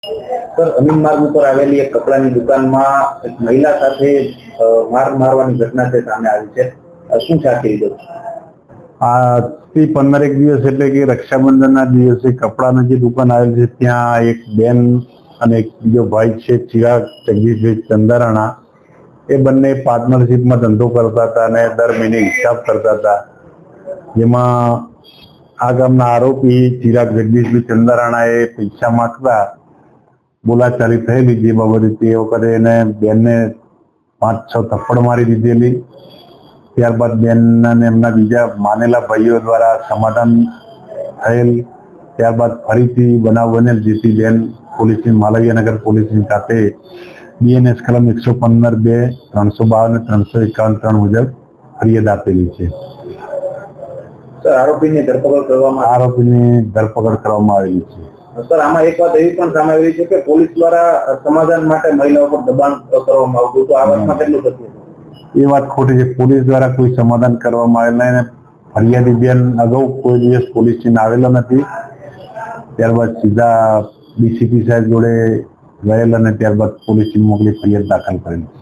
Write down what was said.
Sir, Amin માર્ગ ઉપર આવેલી એક કપડાની દુકાનમાં એક મહિલા સાથે માર મારવાની ઘટના છે સામે આવી છે. શું છે આખી વિગત? આજથી 15 દિવસ એટલે કે રક્ષાબંધનના દિવસે કપડાની જે દુકાન આવેલી છે ત્યાં એક બેન અને એક બીજો ભાઈ છે ચિરાગ જગદીશભાઈ ચંદારાણા, એ બંને પાર્ટનરશિપમાં ધંધો કરતા હતા અને દર મહિને હિસાબ કરતા હતા. જેમાં આ ગામના આરોપી ચિરાગ જગદીશભાઈ ચંદારાણાએ પૈસા માંગતા બોલાચાલી થયેલી, જે બાબતે તે વખતે એને બેનને 5-6 થપ્પડ મારી દીધેલી. ત્યારબાદ બેનના ને એમના બીજા માનેલા ભાઈઓ દ્વારા સમાધાન થયેલ. ત્યારબાદ ફરીથી બનાવ બનેલ, જેથી બેન પોલીસની માલવીયાનગર પોલીસની ખાતે BNS કલમ 115(2), 352 અને 351(3) મુજબ ફરિયાદ આપેલી છે. સર, આરોપીની ધરપકડ કરવામાં આવેલી છે. સર, આમાં એક વાત એવી પણ સામે આવી છે કે પોલીસ દ્વારા સમાધાન માટે મહિલાઓ પર દબાણ કરવામાં આવતું, તો આ વાતમાં કેટલું સત્ય છે? એ વાત ખોટી છે. પોલીસ દ્વારા કોઈ સમાધાન કરવામાં આવેલ નહીં. ફરિયાદી બેન અગાઉ કોઈ દિવસ પોલીસ સ્ટેશન આવેલો નથી. ત્યારબાદ સીધા DCP સાહેબ જોડે ગયેલ અને ત્યારબાદ પોલીસ મોકલી ફરિયાદ દાખલ કરેલી છે.